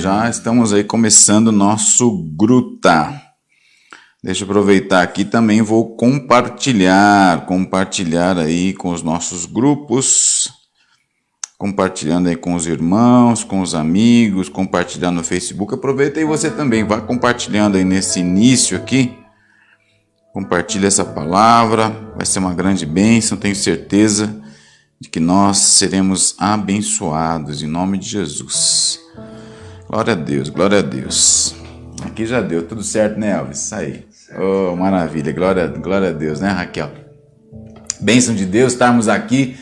Já estamos aí começando o nosso Gruta. Deixa eu aproveitar aqui também, vou compartilhar aí com os nossos grupos, compartilhando aí com os irmãos, com os amigos, compartilhando no Facebook. Aproveita aí você também, vá compartilhando aí nesse início aqui. Compartilha essa palavra, vai ser uma grande bênção, tenho certeza de que nós seremos abençoados em nome de Jesus. Glória a Deus, glória a Deus. Aqui já deu tudo certo, né, Elvis? Isso aí. Oh, maravilha, glória a Deus, né, Raquel? Bênção de Deus, estarmos aqui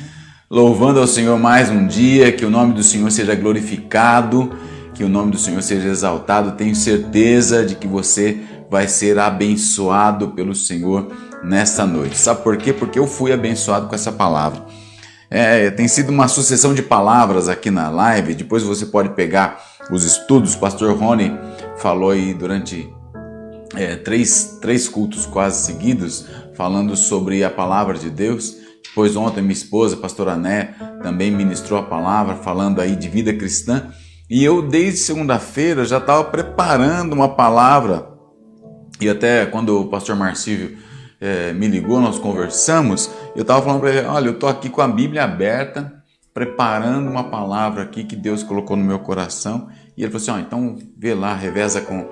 louvando ao Senhor mais um dia, que o nome do Senhor seja glorificado, que o nome do Senhor seja exaltado. Tenho certeza de que você vai ser abençoado pelo Senhor nesta noite. Sabe por quê? Porque eu fui abençoado com essa palavra. Tem sido uma sucessão de palavras aqui na live, depois você pode pegar os estudos. O pastor Rony falou aí durante três cultos quase seguidos, falando sobre a palavra de Deus. Depois ontem minha esposa, a pastora Né, também ministrou a palavra, falando aí de vida cristã. E eu desde segunda-feira já estava preparando uma palavra. E até quando o pastor Marcílio me ligou, nós conversamos, eu estava falando para ele, olha, eu estou aqui com a Bíblia aberta, preparando uma palavra aqui que Deus colocou no meu coração. E ele falou assim, então vê lá, reveza com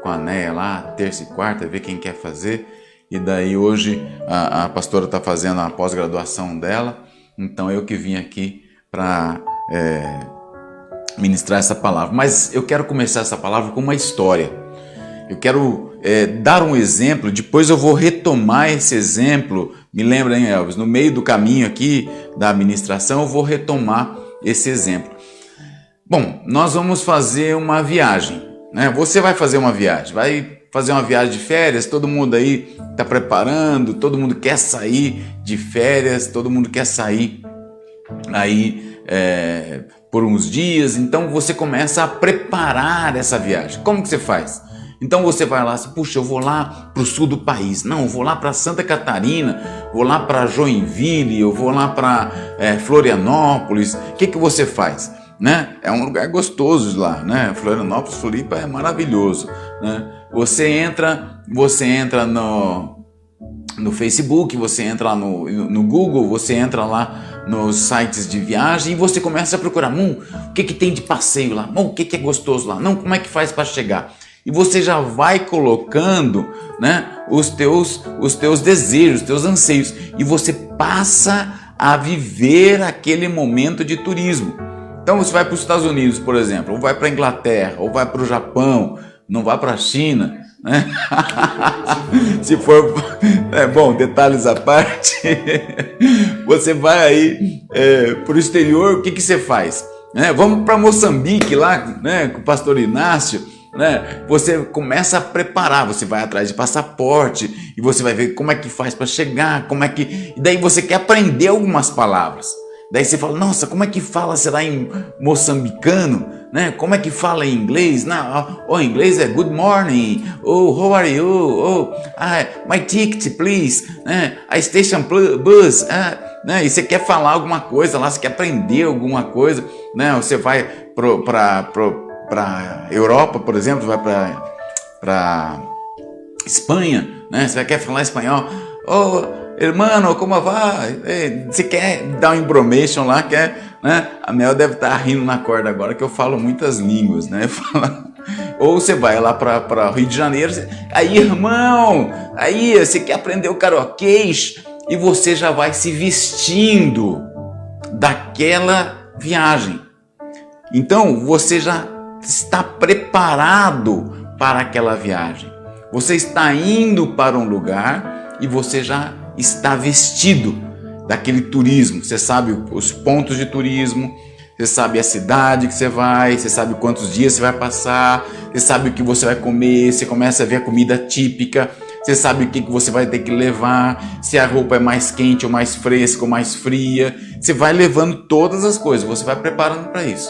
a Néia lá, terça e quarta, vê quem quer fazer. E daí hoje a pastora está fazendo a pós-graduação dela, então eu que vim aqui para ministrar essa palavra. Mas eu quero começar essa palavra com uma história. Eu quero dar um exemplo, depois eu vou retomar esse exemplo. Me lembra, hein, Elvis? No meio do caminho aqui da ministração, eu vou retomar esse exemplo. Bom, nós vamos fazer uma viagem, né? Você vai fazer uma viagem, vai fazer uma viagem de férias, todo mundo aí está preparando, todo mundo quer sair de férias, todo mundo quer sair aí por uns dias, então você começa a preparar essa viagem. Como que você faz? Então você vai lá, puxa, eu vou lá para o sul do país, não, eu vou lá para Santa Catarina, vou lá para Joinville, eu vou lá para Florianópolis. O que você faz? Né? É um lugar gostoso lá, né? Florianópolis, Floripa é maravilhoso, né? Você entra no Facebook, você entra no Google, você entra lá nos sites de viagem e você começa a procurar, o que tem de passeio lá? O que é gostoso lá? Não, como é que faz para chegar? E você já vai colocando, né, os teus desejos, os teus anseios, e você passa a viver aquele momento de turismo. Então você vai para os Estados Unidos, por exemplo, ou vai para a Inglaterra, ou vai para o Japão, não vai para a China, né? Se for, bom, detalhes à parte, você vai aí para o exterior, o que você faz? Vamos para Moçambique lá, né, com o pastor Inácio, né? Você começa a preparar, você vai atrás de passaporte e você vai ver como é que faz para chegar, e daí você quer aprender algumas palavras. Daí você fala, nossa, como é que fala, será em moçambicano, né? Como é que fala em inglês? Em inglês é good morning, how are you, my ticket please, né? A station bus, né? E você quer falar alguma coisa lá, você quer aprender alguma coisa, né? Você vai para Europa, por exemplo, vai para Espanha, né? Você quer falar espanhol, hermano, como vai? Você quer dar um embromation lá, né? A Mel deve estar rindo na corda agora que eu falo muitas línguas, né? Ou você vai lá para Rio de Janeiro, aí, irmão, aí você quer aprender o karaokês e você já vai se vestindo daquela viagem. Então, você já está preparado para aquela viagem. Você está indo para um lugar e você já está vestido daquele turismo. Você sabe os pontos de turismo, você sabe a cidade que você vai, você sabe quantos dias você vai passar, você sabe o que você vai comer, você começa a ver a comida típica, você sabe o que você vai ter que levar, se a roupa é mais quente ou mais fresca ou mais fria. Você vai levando todas as coisas, você vai preparando para isso.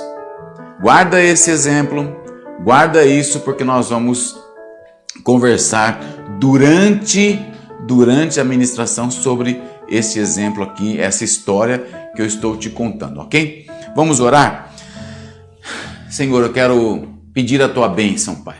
Guarda esse exemplo, guarda isso, porque nós vamos conversar durante a ministração sobre esse exemplo aqui, essa história que eu estou te contando, ok? Vamos orar? Senhor, eu quero pedir a tua bênção, Pai.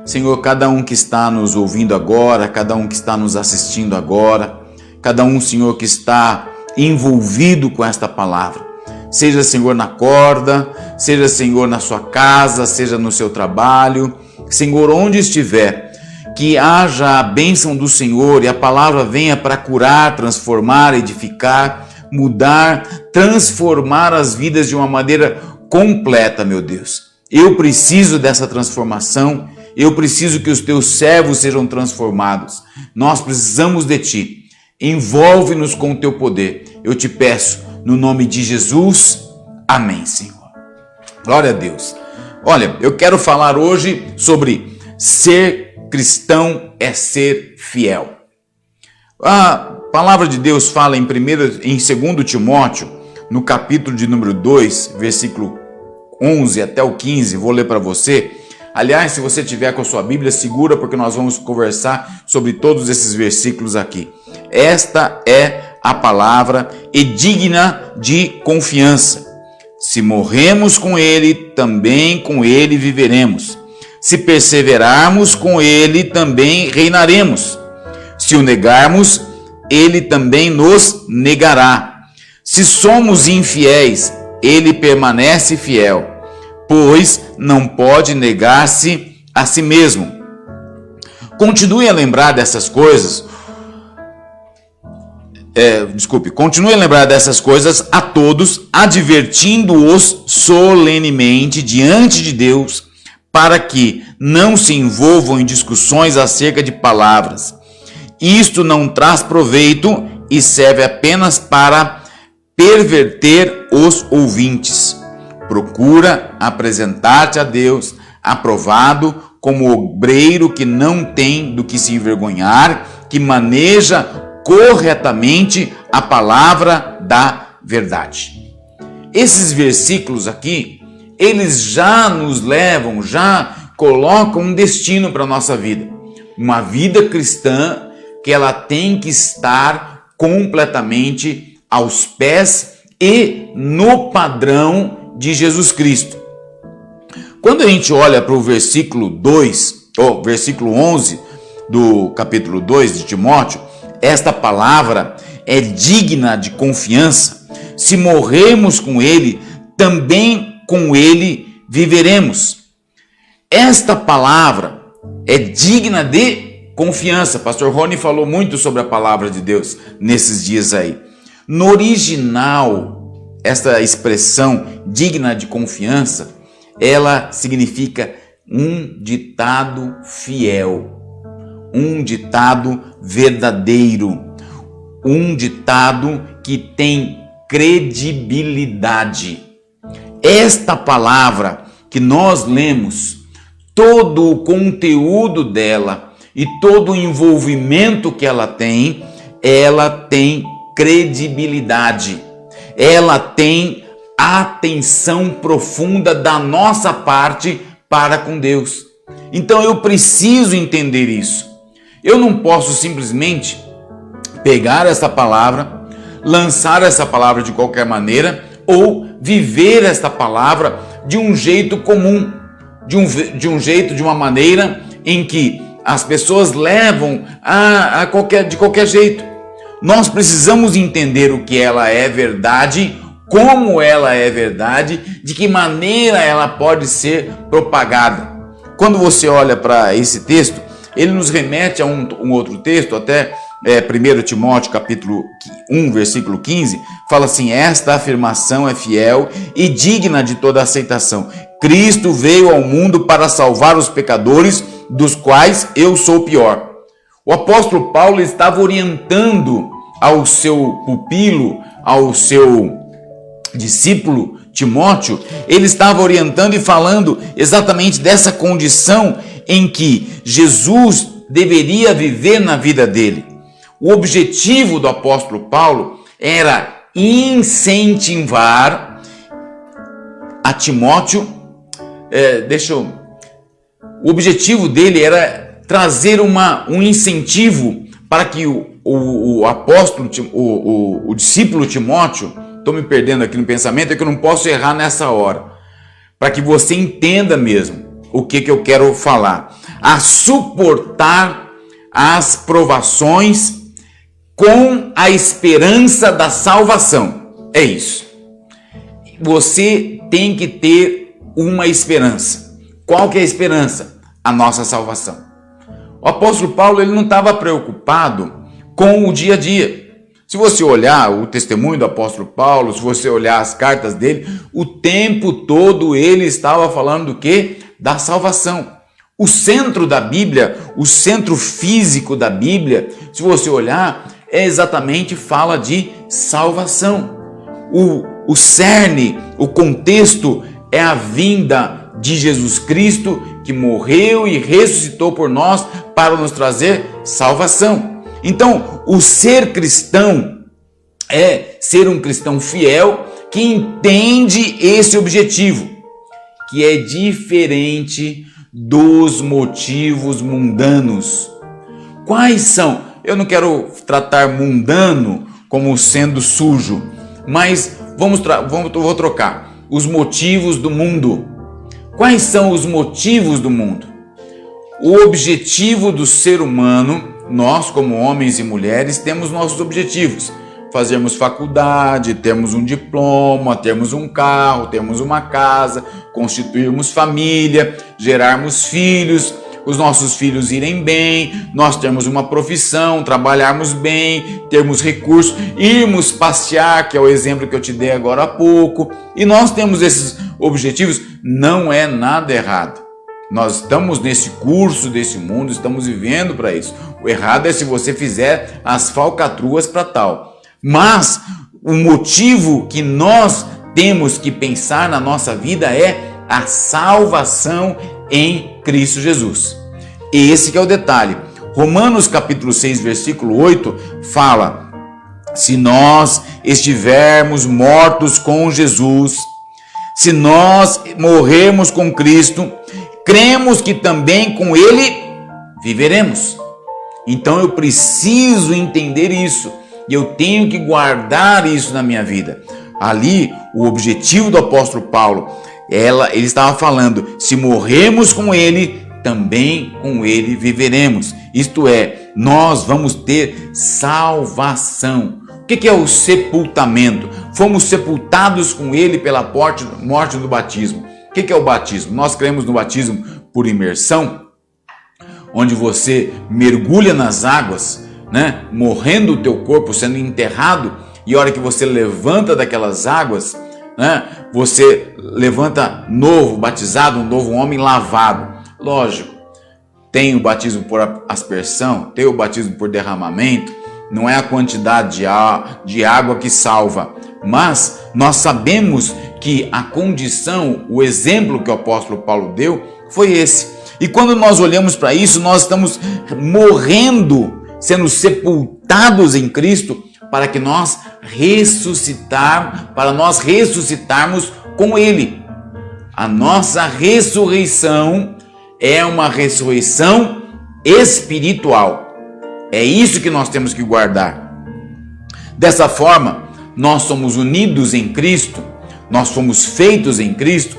Senhor, cada um que está nos ouvindo agora, cada um que está nos assistindo agora, cada um, Senhor, que está envolvido com esta palavra, seja, Senhor, na corda, seja, Senhor, na sua casa, seja no seu trabalho, Senhor, onde estiver, que haja a bênção do Senhor e a palavra venha para curar, transformar, edificar, mudar, transformar as vidas de uma maneira completa, meu Deus. Eu preciso dessa transformação, eu preciso que os teus servos sejam transformados. Nós precisamos de ti. Envolve-nos com o teu poder. Eu te peço, no nome de Jesus. Amém, Senhor. Glória a Deus. Olha, eu quero falar hoje sobre ser cristão é ser fiel. A palavra de Deus fala em 2 Timóteo, no capítulo de número 2, versículo 11 até o 15, vou ler para você. Aliás, se você tiver com a sua Bíblia, segura, porque nós vamos conversar sobre todos esses versículos aqui. Esta é a palavra e digna de confiança. Se morremos com ele, também com ele viveremos. Se perseverarmos com ele, também reinaremos. Se o negarmos, ele também nos negará. Se somos infiéis, ele permanece fiel, pois não pode negar-se a si mesmo. Continue a lembrar dessas coisas. Continue a lembrar dessas coisas a todos, advertindo-os solenemente diante de Deus, para que não se envolvam em discussões acerca de palavras. Isto não traz proveito e serve apenas para perverter os ouvintes. Procura apresentar-te a Deus aprovado como obreiro que não tem do que se envergonhar, que maneja corretamente a palavra da verdade. Esses versículos aqui, eles já nos levam, já colocam um destino para a nossa vida. Uma vida cristã que ela tem que estar completamente aos pés e no padrão de Jesus Cristo. Quando a gente olha para o versículo 11 do capítulo 2 de Timóteo, esta palavra é digna de confiança. Se morrermos com ele, também com ele viveremos. Esta palavra é digna de confiança. Pastor Rony falou muito sobre a palavra de Deus nesses dias aí. No original, esta expressão digna de confiança, ela significa um ditado fiel, um ditado verdadeiro, um ditado que tem credibilidade. Esta palavra que nós lemos, todo o conteúdo dela e todo o envolvimento que ela tem credibilidade. Ela tem atenção profunda da nossa parte para com Deus. Então eu preciso entender isso. Eu não posso simplesmente pegar essa palavra, lançar essa palavra de qualquer maneira ou viver esta palavra de um jeito comum, de uma maneira em que as pessoas levam de qualquer jeito. Nós precisamos entender o que ela é verdade, como ela é verdade, de que maneira ela pode ser propagada. Quando você olha para esse texto, ele nos remete a um outro texto, até 1 Timóteo capítulo 1, versículo 15, fala assim: esta afirmação é fiel e digna de toda aceitação. Cristo veio ao mundo para salvar os pecadores, dos quais eu sou o pior. O apóstolo Paulo estava orientando ao seu pupilo, ao seu discípulo Timóteo, ele estava orientando e falando exatamente dessa condição em que Jesus deveria viver na vida dele. O objetivo do apóstolo Paulo era incentivar a Timóteo, o objetivo dele era trazer um incentivo para que o apóstolo, o discípulo Timóteo, estou me perdendo aqui no pensamento, é que eu não posso errar nessa hora, para que você entenda mesmo. o que eu quero falar? A suportar as provações com a esperança da salvação. É isso. Você tem que ter uma esperança. Qual que é a esperança? A nossa salvação. O apóstolo Paulo, ele não estava preocupado com o dia a dia. Se você olhar o testemunho do apóstolo Paulo, se você olhar as cartas dele, o tempo todo ele estava falando do quê? Da salvação. O centro da Bíblia, o centro físico da Bíblia, se você olhar, exatamente fala de salvação. O cerne, o contexto é a vinda de Jesus Cristo, que morreu e ressuscitou por nós para nos trazer salvação. Então, o ser cristão é ser um cristão fiel que entende esse objetivo, que é diferente dos motivos mundanos. Quais são? Eu não quero tratar mundano como sendo sujo, mas vou trocar. Os motivos do mundo. Quais são os motivos do mundo? O objetivo do ser humano, nós como homens e mulheres temos nossos objetivos. Fazermos faculdade, termos um diploma, termos um carro, termos uma casa, constituirmos família, gerarmos filhos, os nossos filhos irem bem, nós termos uma profissão, trabalharmos bem, termos recursos, irmos passear, que é o exemplo que eu te dei agora há pouco, e nós temos esses objetivos, não é nada errado. Nós estamos nesse curso desse mundo, estamos vivendo para isso. O errado é se você fizer as falcatruas para tal. Mas o motivo que nós temos que pensar na nossa vida é a salvação em Cristo Jesus. Esse que é o detalhe. Romanos capítulo 6, versículo 8 fala: se nós estivermos mortos com Jesus, se nós morrermos com Cristo, cremos que também com Ele viveremos. Então eu preciso entender isso e eu tenho que guardar isso na minha vida. Ali, o objetivo do apóstolo Paulo, ele estava falando: se morrermos com Ele, também com Ele viveremos. Isto é, nós vamos ter salvação. O que é o sepultamento? Fomos sepultados com Ele pela morte do batismo. O que é o batismo? Nós cremos no batismo por imersão, onde você mergulha nas águas, morrendo o teu corpo, sendo enterrado, e a hora que você levanta daquelas águas, você levanta novo, batizado, um novo homem lavado. Lógico, tem o batismo por aspersão, tem o batismo por derramamento, não é a quantidade de água que salva, mas nós sabemos que a condição, o exemplo que o apóstolo Paulo deu foi esse. E quando nós olhamos para isso, nós estamos morrendo, sendo sepultados em Cristo, para nós ressuscitarmos com Ele. A nossa ressurreição é uma ressurreição espiritual. É isso que nós temos que guardar. Dessa forma, nós somos unidos em Cristo, nós fomos feitos em Cristo,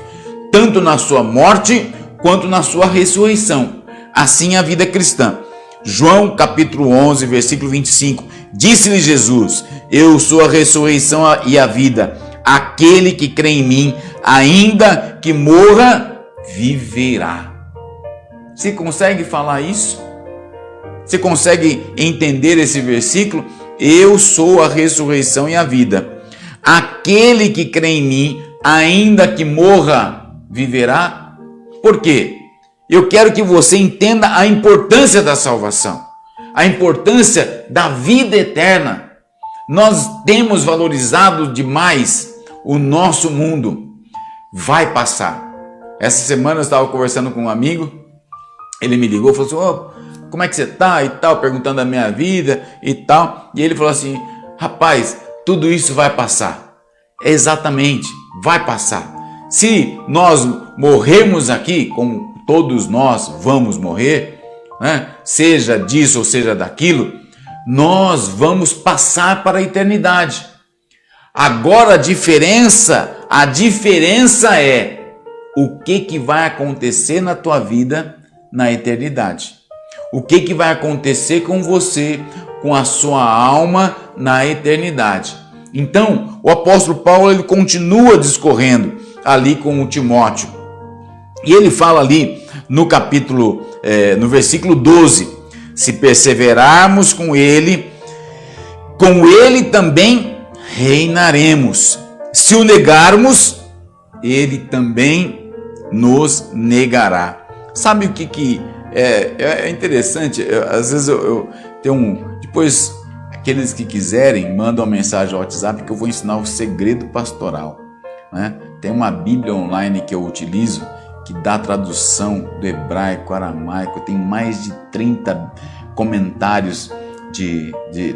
tanto na sua morte quanto na sua ressurreição. Assim é a vida cristã. João capítulo 11, versículo 25, disse-lhe Jesus: eu sou a ressurreição e a vida, aquele que crê em mim, ainda que morra, viverá. Você consegue falar isso? Você consegue entender esse versículo? Eu sou a ressurreição e a vida. Aquele que crê em mim, ainda que morra, viverá. Por quê? Eu quero que você entenda a importância da salvação, a importância da vida eterna. Nós temos valorizado demais o nosso mundo. Vai passar. Essa semana eu estava conversando com um amigo, ele me ligou e falou assim: como é que você está e tal, perguntando a minha vida e tal. E ele falou assim: rapaz, tudo isso vai passar. Exatamente, vai passar. Se nós morrermos aqui, como todos nós vamos morrer, seja disso ou seja daquilo, nós vamos passar para a eternidade. Agora a diferença é o que vai acontecer na tua vida na eternidade. O que vai acontecer com você, com a sua alma na eternidade. Então, o apóstolo Paulo ele continua discorrendo ali com o Timóteo. E ele fala ali no no versículo 12, se perseverarmos com ele também reinaremos. Se o negarmos, ele também nos negará. Sabe o que é interessante? Às vezes eu tenho depois, aqueles que quiserem, mandam uma mensagem ao WhatsApp que eu vou ensinar o segredo pastoral, né? Tem uma Bíblia online que eu utilizo, que dá tradução do hebraico, aramaico, tem mais de 30 comentários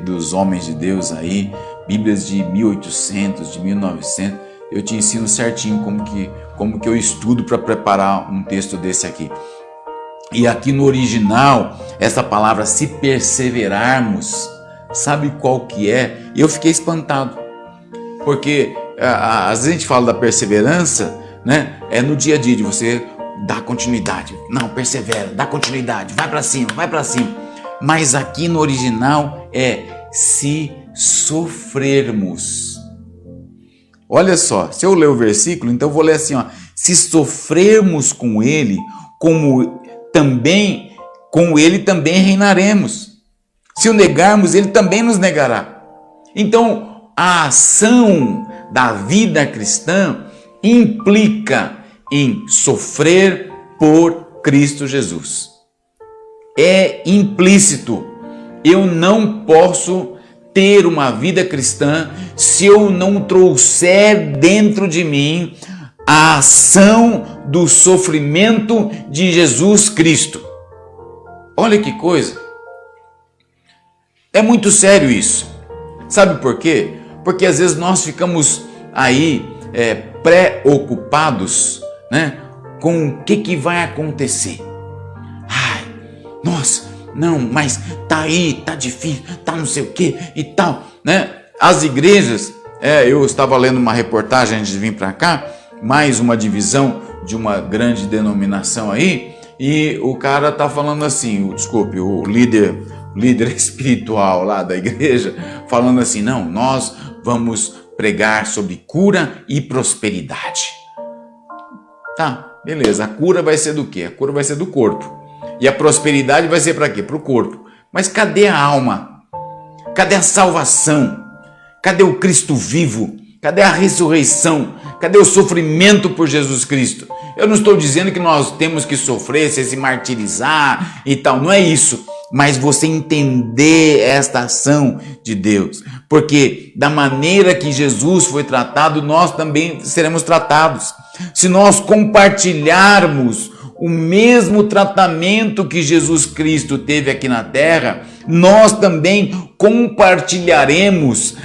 dos homens de Deus aí, Bíblias de 1800, de 1900, eu te ensino certinho como que eu estudo para preparar um texto desse aqui. E aqui no original, essa palavra se perseverarmos, sabe qual que é? E eu fiquei espantado, porque às vezes a gente fala da perseverança, né? É no dia a dia de você dar continuidade. Não, persevera, dá continuidade, vai para cima, vai para cima. Mas aqui no original é se sofrermos. Olha só, se eu ler o versículo, então eu vou ler assim, ó: se sofrermos com ele, com ele também reinaremos. Se o negarmos, ele também nos negará. Então, a ação da vida cristã implica em sofrer por Cristo Jesus. É implícito. Eu não posso ter uma vida cristã se eu não trouxer dentro de mim a ação do sofrimento de Jesus Cristo. Olha que coisa. É muito sério isso. Sabe por quê? Porque às vezes nós ficamos aí preocupados, né, com o que vai acontecer. Ai, nossa, não, mas tá aí, tá difícil, tá não sei o que e tal, né? As igrejas, eu estava lendo uma reportagem antes de vir para cá, mais uma divisão de uma grande denominação aí, e o cara tá falando assim, o líder espiritual lá da igreja, falando assim: não, nós vamos pregar sobre cura e prosperidade. Tá, beleza, a cura vai ser do quê? A cura vai ser do corpo. E a prosperidade vai ser para quê? Para o corpo. Mas cadê a alma? Cadê a salvação? Cadê o Cristo vivo? Cadê a ressurreição? Cadê o sofrimento por Jesus Cristo? Eu não estou dizendo que nós temos que sofrer, se martirizar e tal, não é isso. Mas você entender esta ação de Deus. Porque da maneira que Jesus foi tratado, nós também seremos tratados. Se nós compartilharmos o mesmo tratamento que Jesus Cristo teve aqui na terra, nós também compartilharemos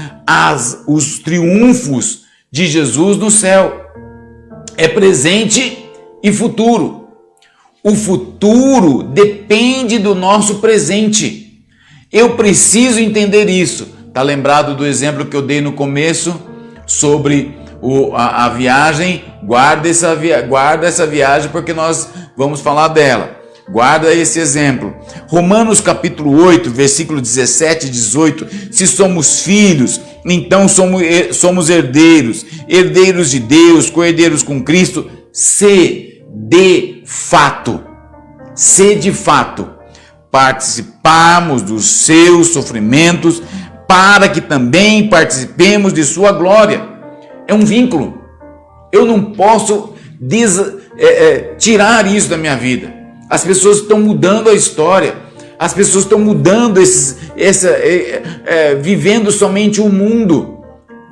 os triunfos de Jesus no céu. É presente e futuro. O futuro depende do nosso presente. Eu preciso entender isso. Está lembrado do exemplo que eu dei no começo sobre a viagem? Guarda essa viagem porque nós vamos falar dela. Guarda esse exemplo. Romanos capítulo 8, versículo 17 e 18. Se somos filhos, então somos herdeiros, herdeiros de Deus, co-herdeiros com Cristo, se de fato participarmos dos seus sofrimentos, para que também participemos de sua glória. É um vínculo. Eu não posso tirar isso da minha vida. As pessoas estão mudando a história. As pessoas estão mudando, vivendo somente o mundo,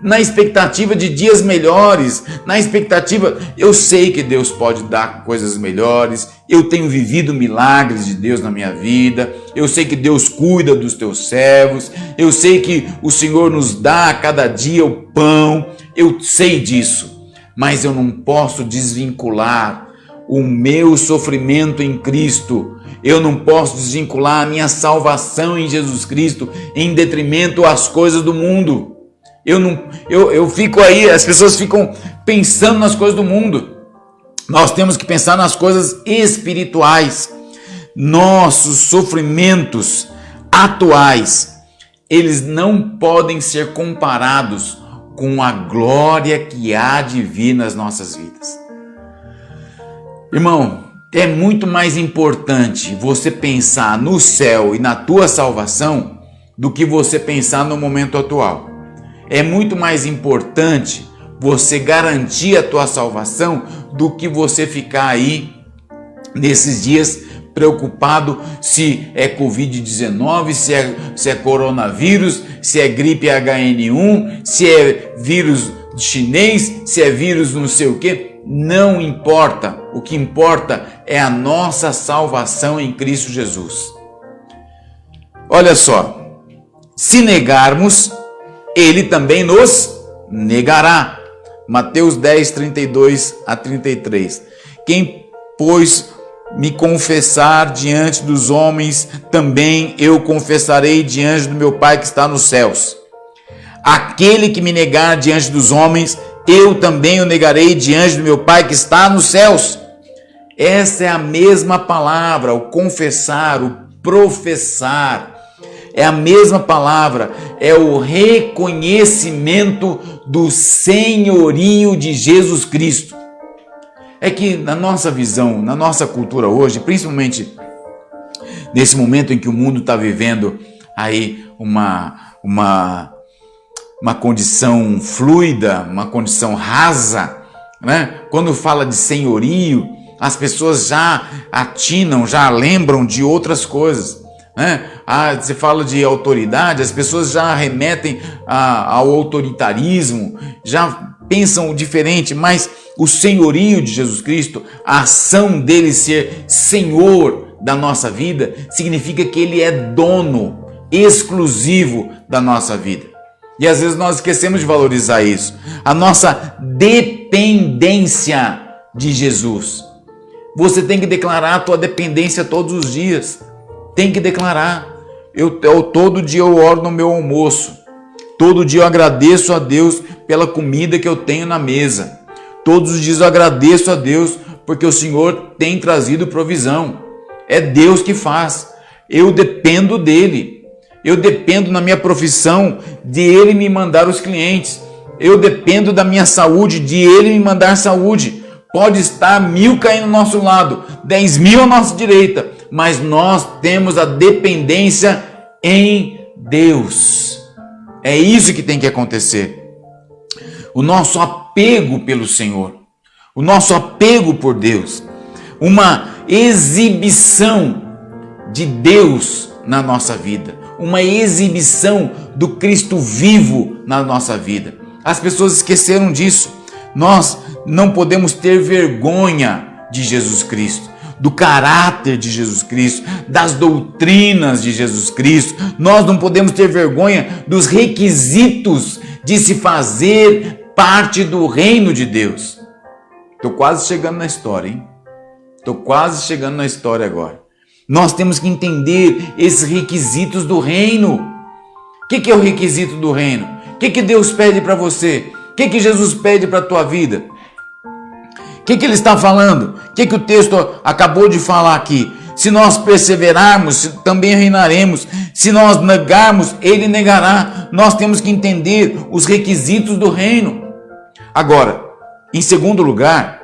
na expectativa de dias melhores, na expectativa... Eu sei que Deus pode dar coisas melhores, eu tenho vivido milagres de Deus na minha vida, eu sei que Deus cuida dos teus servos, eu sei que o Senhor nos dá a cada dia o pão, eu sei disso, mas eu não posso desvincular o meu sofrimento em Cristo. Eu não posso desvincular a minha salvação em Jesus Cristo em detrimento às coisas do mundo. Eu fico aí, as pessoas ficam pensando nas coisas do mundo. Nós temos que pensar nas coisas espirituais. Nossos sofrimentos atuais, eles não podem ser comparados com a glória que há de vir nas nossas vidas. Irmão, é muito mais importante você pensar no céu e na tua salvação do que você pensar no momento atual. É muito mais importante você garantir a tua salvação do que você ficar aí nesses dias preocupado se é Covid-19, se é coronavírus, se é gripe HN1, se é vírus chinês, se é vírus não sei o que. Não importa. O que importa é a nossa salvação em Cristo Jesus. Olha só, se negarmos, Ele também nos negará. Mateus 10, 32 a 33. Quem, pois, me confessar diante dos homens, também eu confessarei diante do meu Pai que está nos céus. Aquele que me negar diante dos homens, eu também o negarei diante do meu Pai que está nos céus. Essa é a mesma palavra, o confessar, o professar. É a mesma palavra, é o reconhecimento do senhorio de Jesus Cristo. É que na nossa visão, na nossa cultura hoje, principalmente nesse momento em que o mundo está vivendo aí uma condição fluida, uma condição rasa, né? Quando fala de senhorio, as pessoas já atinam, já lembram de outras coisas, né? Você fala de autoridade, as pessoas já remetem ao autoritarismo, já pensam diferente, mas o senhorio de Jesus Cristo, a ação dele ser Senhor da nossa vida, significa que ele é dono exclusivo da nossa vida. E às vezes nós esquecemos de valorizar isso. A nossa dependência de Jesus. Você tem que declarar a tua dependência todos os dias. Tem que declarar. Todo dia eu oro no meu almoço. Todo dia eu agradeço a Deus pela comida que eu tenho na mesa. Todos os dias eu agradeço a Deus porque o Senhor tem trazido provisão. É Deus que faz. Eu dependo dele. Eu dependo na minha profissão de Ele me mandar os clientes. Eu dependo da minha saúde, de Ele me mandar saúde. Pode estar 1000 caindo ao nosso lado, 10.000 à nossa direita, mas nós temos a dependência em Deus. É isso que tem que acontecer. O nosso apego pelo Senhor, o nosso apego por Deus, uma exibição de Deus na nossa vida. Uma exibição do Cristo vivo na nossa vida. As pessoas esqueceram disso. Nós não podemos ter vergonha de Jesus Cristo, do caráter de Jesus Cristo, das doutrinas de Jesus Cristo. Nós não podemos ter vergonha dos requisitos de se fazer parte do reino de Deus. Estou quase chegando na história, hein? Estou quase chegando na história agora. Nós temos que entender esses requisitos do reino. O que é o requisito do reino? O que Deus pede para você? O que Jesus pede para a tua vida? O que Ele está falando? O que o texto acabou de falar aqui? Se nós perseverarmos, também reinaremos. Se nós negarmos, Ele negará. Nós temos que entender os requisitos do reino. Agora, em segundo lugar,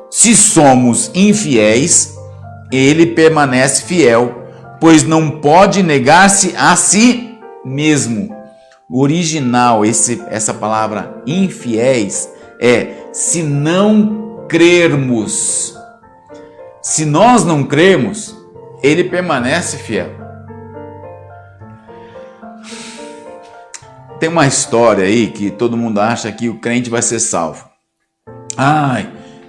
se somos infiéis, Ele permanece fiel, pois não pode negar-se a si mesmo. O original, essa palavra infiéis, é se não crermos. Se nós não crermos, Ele permanece fiel. Tem uma história aí que todo mundo acha que o crente vai ser salvo.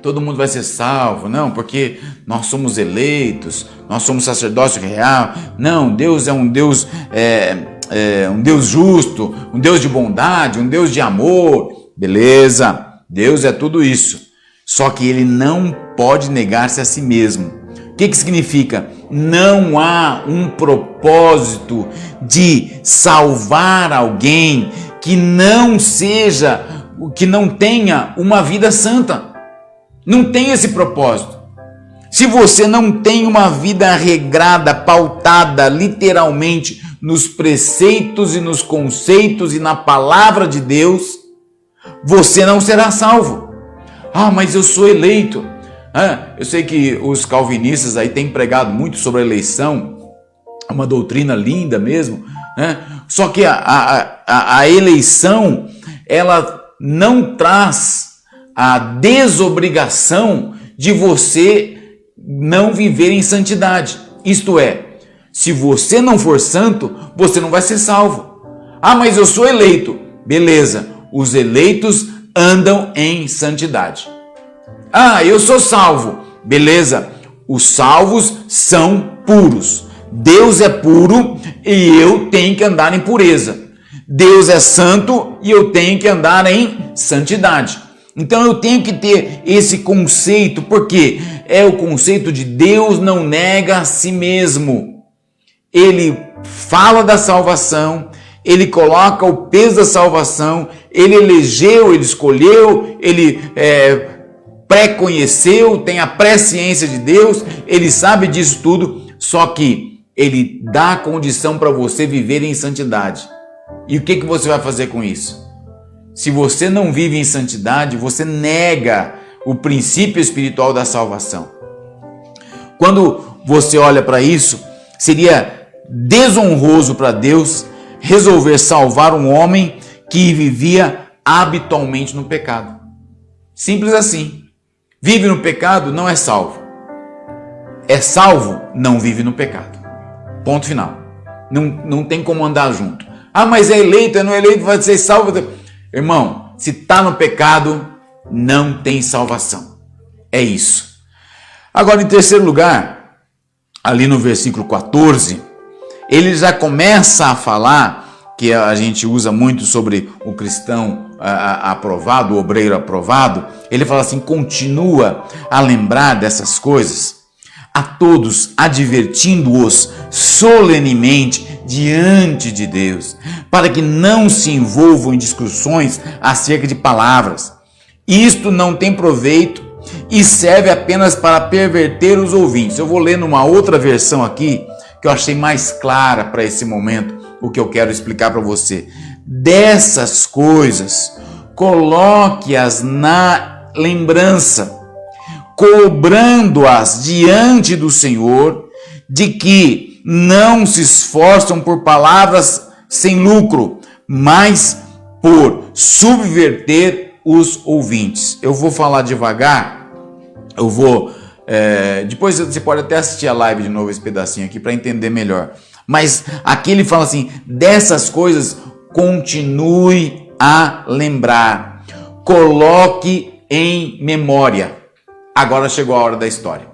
Todo mundo vai ser salvo, não, porque nós somos eleitos, nós somos sacerdócio real. Não, Deus é um Deus, um Deus justo, um Deus de bondade, um Deus de amor. Beleza, Deus é tudo isso. Só que Ele não pode negar-se a si mesmo. O que significa? Não há um propósito de salvar alguém que não tenha uma vida santa. Não tem esse propósito. Se você não tem uma vida regrada, pautada literalmente nos preceitos e nos conceitos e na palavra de Deus, você não será salvo. Ah, mas eu sou eleito. Eu sei que os calvinistas aí têm pregado muito sobre a eleição, é uma doutrina linda mesmo, né? Só que a eleição, ela não traz a desobrigação de você não viver em santidade. Isto é, se você não for santo, você não vai ser salvo. Ah, mas eu sou eleito. Beleza, os eleitos andam em santidade. Ah, eu sou salvo. Beleza, os salvos são puros. Deus é puro e eu tenho que andar em pureza. Deus é santo e eu tenho que andar em santidade. Então eu tenho que ter esse conceito, porque é o conceito de Deus não nega a si mesmo. Ele fala da salvação, ele coloca o peso da salvação, ele elegeu, ele escolheu, ele pré-conheceu, tem a presciência de Deus, ele sabe disso tudo, só que ele dá a condição para você viver em santidade. E o que você vai fazer com isso? Se você não vive em santidade, você nega o princípio espiritual da salvação. Quando você olha para isso, seria desonroso para Deus resolver salvar um homem que vivia habitualmente no pecado. Simples assim. Vive no pecado, não é salvo. É salvo, não vive no pecado. Ponto final. Não tem como andar junto. Ah, mas é eleito, não é eleito, vai ser salvo. Irmão, se está no pecado, não tem salvação. É isso. Agora, em terceiro lugar, ali no versículo 14, ele já começa a falar, que a gente usa muito sobre o cristão aprovado, o obreiro aprovado. Ele fala assim, continua a lembrar dessas coisas, a todos advertindo-os solenemente diante de Deus, para que não se envolvam em discussões acerca de palavras. Isto não tem proveito e serve apenas para perverter os ouvintes. Eu vou ler numa outra versão aqui, que eu achei mais clara para esse momento, o que eu quero explicar para você. Dessas coisas, coloque-as na lembrança, cobrando-as diante do Senhor, de que não se esforçam por palavras sem lucro, mas por subverter os ouvintes. Eu vou falar devagar, depois você pode até assistir a live de novo, esse pedacinho aqui, para entender melhor. Mas aqui ele fala assim, dessas coisas continue a lembrar, coloque em memória. Agora chegou a hora da história.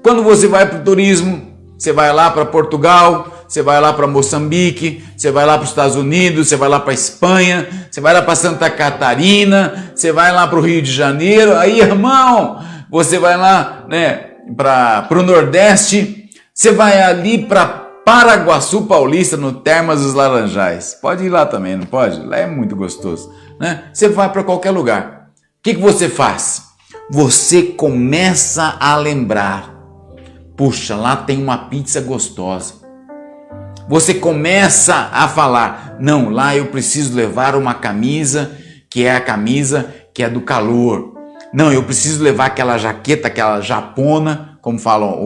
Quando você vai para o turismo, você vai lá para Portugal, você vai lá para Moçambique, você vai lá para os Estados Unidos, você vai lá para a Espanha, você vai lá para Santa Catarina, você vai lá para o Rio de Janeiro, aí, irmão, você vai lá, né, para o Nordeste, você vai ali para Paraguaçu Paulista, no Termas dos Laranjais. Pode ir lá também, não pode? Lá é muito gostoso, né? Você vai para qualquer lugar. O que você faz? Você começa a lembrar. Puxa, lá tem uma pizza gostosa. Você começa a falar, não, lá eu preciso levar uma camisa, que é a camisa que é do calor. Não, eu preciso levar aquela jaqueta, aquela japona, como falam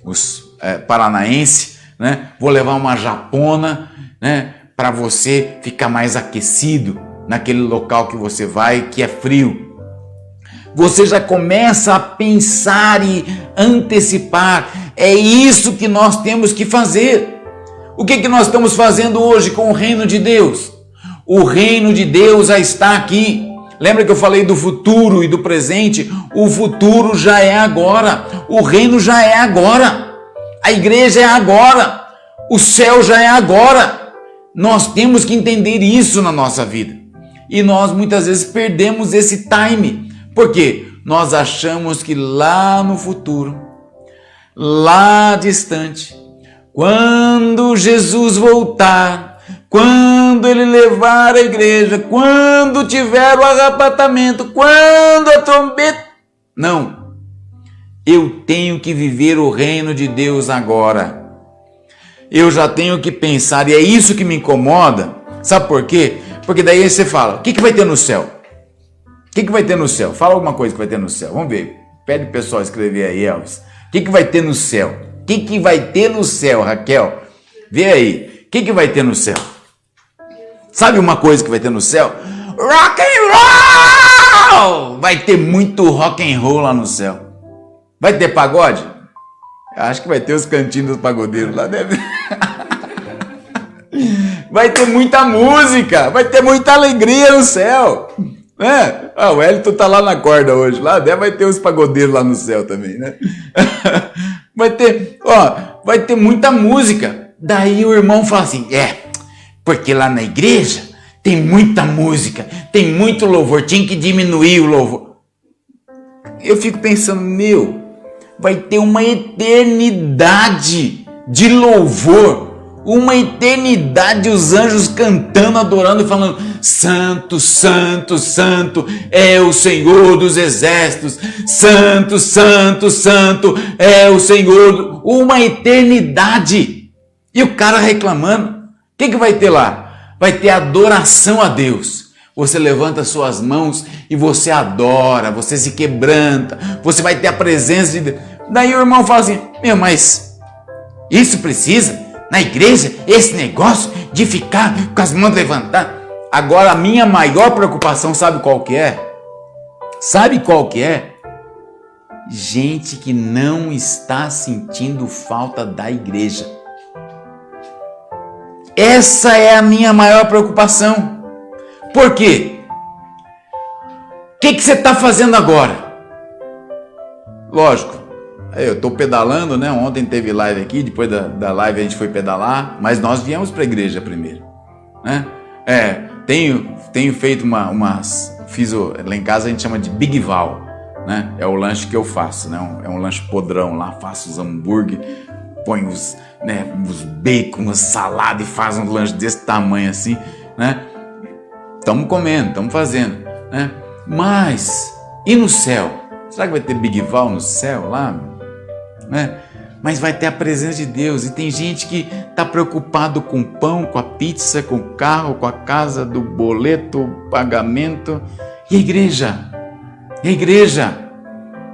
os paranaenses, né? Vou levar uma japona, né? Para você ficar mais aquecido naquele local que você vai, que é frio. Você já começa a pensar e antecipar. É isso que nós temos que fazer. O que nós estamos fazendo hoje com o reino de Deus? O reino de Deus já está aqui. Lembra que eu falei do futuro e do presente? O futuro já é agora. O reino já é agora. A igreja é agora. O céu já é agora. Nós temos que entender isso na nossa vida. E nós muitas vezes perdemos esse time. Por quê? Nós achamos que lá no futuro, lá distante, quando Jesus voltar, quando ele levar a igreja, quando tiver o arrebatamento, quando a trombeta, Não. Eu tenho que viver o reino de Deus agora. Eu já tenho que pensar, e é isso que me incomoda. Sabe por quê? Porque daí você fala, o que vai ter no céu? O que vai ter no céu? Fala alguma coisa que vai ter no céu. Vamos ver. Pede o pessoal escrever aí, Elvis. O que vai ter no céu? O que vai ter no céu, Raquel? Vê aí. O que vai ter no céu? Sabe uma coisa que vai ter no céu? Rock and roll! Vai ter muito rock and roll lá no céu. Vai ter pagode? Acho que vai ter os cantinhos dos pagodeiros lá, deve. Vai ter muita música, vai ter muita alegria no céu. Né? O Wellington tá lá na corda hoje, lá vai ter os pagodeiros lá no céu também, né? Vai ter muita música. Daí o irmão fala assim, porque lá na igreja tem muita música, tem muito louvor, tinha que diminuir o louvor. Eu fico pensando, vai ter uma eternidade de louvor, uma eternidade, os anjos cantando, adorando e falando, santo, santo, santo é o Senhor dos exércitos, santo, santo, santo é o Senhor, uma eternidade. E o cara reclamando, o que vai ter lá? Vai ter adoração a Deus. Você levanta suas mãos e você adora, você se quebranta, você vai ter a presença de Deus. Daí o irmão fala assim, mas isso precisa, na igreja, esse negócio de ficar com as mãos levantadas. Agora a minha maior preocupação, sabe qual que é? Sabe qual que é? Gente que não está sentindo falta da igreja. Essa é a minha maior preocupação. Por quê? O que você está fazendo agora? Lógico, eu estou pedalando, né? Ontem teve live aqui, depois da live a gente foi pedalar, mas nós viemos para a igreja primeiro, né? Tenho feito lá em casa a gente chama de Big Val, né? É o lanche que eu faço, né? É um lanche podrão lá, faço os hambúrguer, põe os bacon, as salada e faz um lanche desse tamanho assim, né? Estamos comendo, estamos fazendo, né? Mas, e no céu? Será que vai ter Big Val no céu lá? Né? Mas vai ter a presença de Deus. E tem gente que está preocupado com o pão, com a pizza, com o carro, com a casa, do boleto, o pagamento. E a igreja? E a igreja?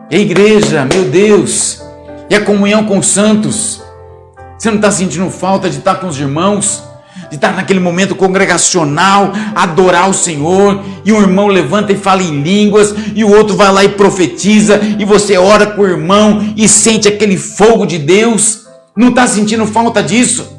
E a igreja, meu Deus! E a comunhão com os santos? Você não está sentindo falta de estar com os irmãos? De estar naquele momento congregacional, adorar o Senhor, e um irmão levanta e fala em línguas, e o outro vai lá e profetiza, e você ora com o irmão e sente aquele fogo de Deus. Não está sentindo falta disso?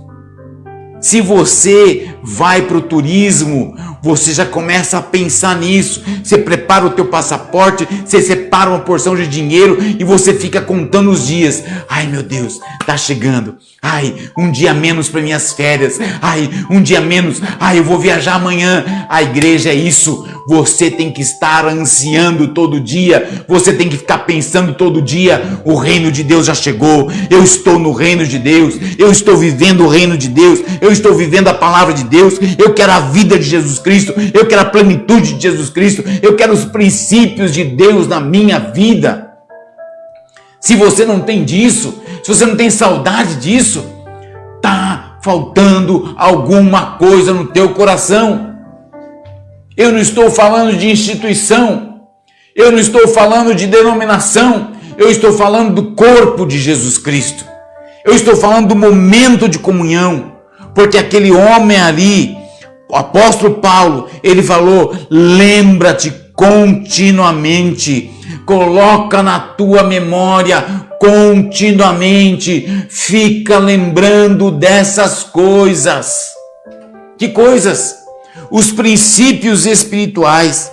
Se você vai para o turismo, você já começa a pensar nisso. Você prepara o teu passaporte, você separa uma porção de dinheiro e você fica contando os dias. Ai, meu Deus, tá chegando. Ai, um dia menos para minhas férias. Ai, um dia menos. Ai, eu vou viajar amanhã. A igreja é isso. Você tem que estar ansiando todo dia. Você tem que ficar pensando todo dia. O reino de Deus já chegou. Eu estou no reino de Deus. Eu estou vivendo o reino de Deus. Eu estou vivendo a palavra de Deus. Eu quero a vida de Jesus Cristo. Eu quero a plenitude de Jesus Cristo. Eu quero os princípios de Deus na minha vida. Se você não tem disso, se você não tem saudade disso, tá faltando alguma coisa no teu coração. Eu não estou falando de instituição, eu não estou falando de denominação, eu estou falando do corpo de Jesus Cristo. Eu estou falando do momento de comunhão, porque aquele homem ali, o apóstolo Paulo, ele falou, lembra-te continuamente, coloca na tua memória continuamente, fica lembrando dessas coisas. Que coisas? Os princípios espirituais.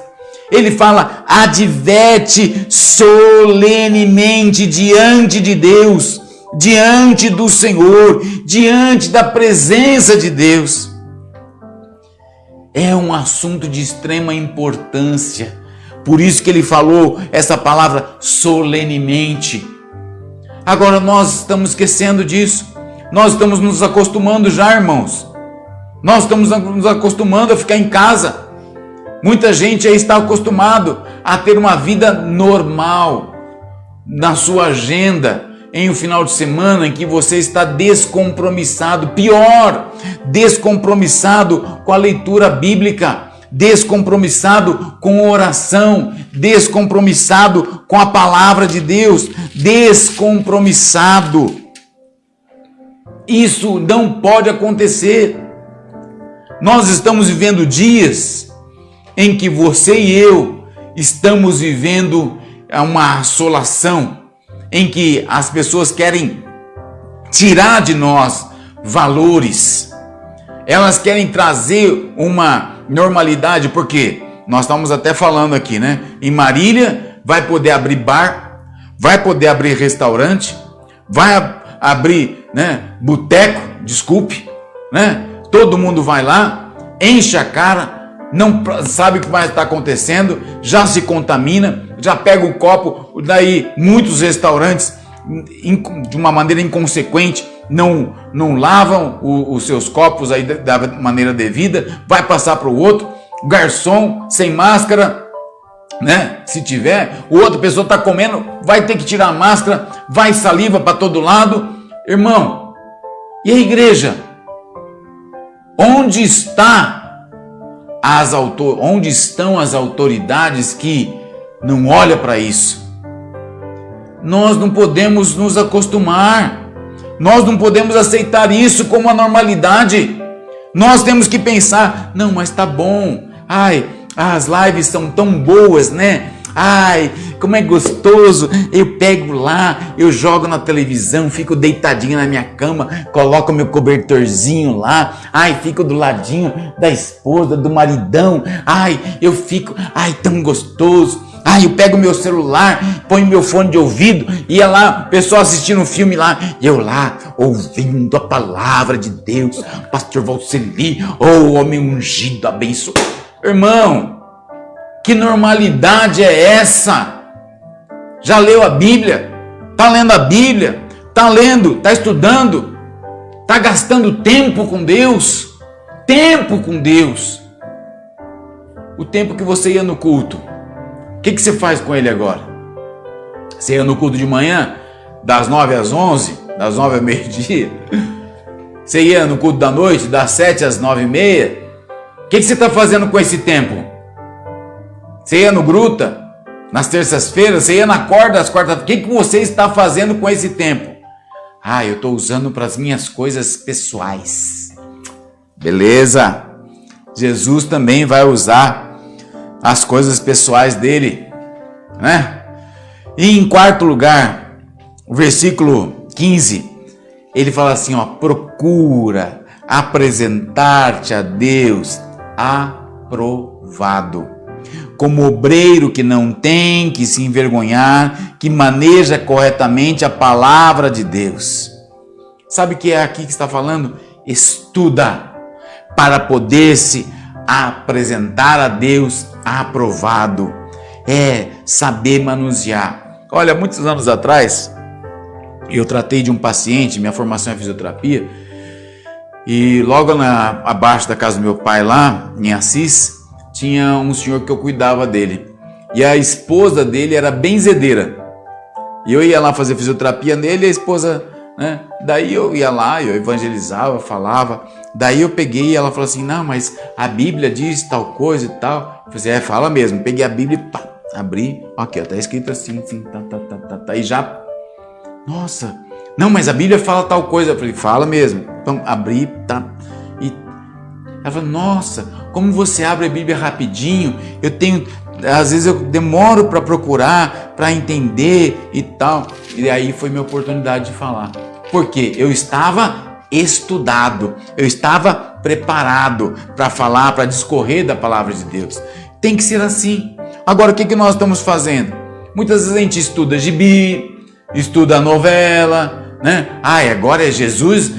Ele fala, adverte solenemente diante de Deus, diante do Senhor, diante da presença de Deus. É um assunto de extrema importância. Por isso que ele falou essa palavra solenemente. Agora nós estamos esquecendo disso. Nós estamos nos acostumando já, irmãos. Nós estamos nos acostumando a ficar em casa. Muita gente aí está acostumado a ter uma vida normal, na sua agenda em um final de semana em que você está descompromissado, pior, descompromissado com a leitura bíblica, descompromissado com a oração, descompromissado com a palavra de Deus, descompromissado. Isso não pode acontecer. Nós estamos vivendo dias em que você e eu estamos vivendo uma assolação, em que as pessoas querem tirar de nós valores, elas querem trazer uma normalidade, porque nós estamos até falando aqui, né? Em Marília vai poder abrir bar, vai poder abrir restaurante, vai abrir, né, boteco, desculpe, né? Todo mundo vai lá, enche a cara, não sabe o que vai estar acontecendo, já se contamina, já pega o copo, daí muitos restaurantes, de uma maneira inconsequente, não lavam os seus copos aí da maneira devida, vai passar para o outro, garçom sem máscara, né? Se tiver, o outra pessoa está comendo, vai ter que tirar a máscara, vai saliva para todo lado. Irmão, e a igreja? Onde estão as autoridades que não olham para isso? Nós não podemos nos acostumar, nós não podemos aceitar isso como a normalidade. Nós temos que pensar, não, mas tá bom, ai, as lives são tão boas, né? Ai, como é gostoso, eu pego lá, eu jogo na televisão, fico deitadinho na minha cama, coloco meu cobertorzinho lá, ai, fico do ladinho da esposa, do maridão, ai, eu fico, ai, tão gostoso, ai, eu pego meu celular, ponho meu fone de ouvido, ia lá, o pessoal assistindo um filme lá, eu lá, ouvindo a palavra de Deus, pastor Valceli, o homem ungido, abençoado. Irmão, que normalidade é essa? Já leu a Bíblia? Está lendo a Bíblia? Está lendo? Está estudando? Está gastando tempo com Deus? Tempo com Deus. O tempo que você ia no culto, o que você faz com ele agora? Você ia no culto de manhã, das 9 às 11, das 9 ao meio-dia? Você ia no culto da noite, das 7 às 9h30? O que você está fazendo com esse tempo? Você ia no Gruta, nas terças-feiras, você ia na corda às quartas-feiras. O que você está fazendo com esse tempo? Ah, eu estou usando para as minhas coisas pessoais. Beleza. Jesus também vai usar as coisas pessoais dele, né? E em quarto lugar, o versículo 15, ele fala assim, ó, procura apresentar-te a Deus aprovado, como obreiro que não tem que se envergonhar, que maneja corretamente a palavra de Deus. Sabe o que é aqui que está falando? Estuda para poder se apresentar a Deus aprovado. É saber manusear. Olha, muitos anos atrás, eu tratei de um paciente, minha formação é fisioterapia, e logo abaixo da casa do meu pai lá, em Assis, tinha um senhor que eu cuidava dele. E a esposa dele era benzedeira. E eu ia lá fazer fisioterapia nele e a esposa, né? Daí eu ia lá, eu evangelizava, falava. Daí eu peguei e ela falou assim, não, mas a Bíblia diz tal coisa e tal. Eu falei assim, fala mesmo. Peguei a Bíblia e pá, abri. Aqui, ó, tá escrito assim, tá. E já, nossa, não, mas a Bíblia fala tal coisa. Eu falei, fala mesmo. Então, abri, tá. E ela falou, nossa, como você abre a Bíblia rapidinho, às vezes eu demoro para procurar, para entender e tal. E aí foi minha oportunidade de falar. Porque eu estava estudado, eu estava preparado para falar, para discorrer da palavra de Deus. Tem que ser assim. Agora, o que nós estamos fazendo? Muitas vezes a gente estuda gibi, estuda novela, né? Ai, agora é Jesus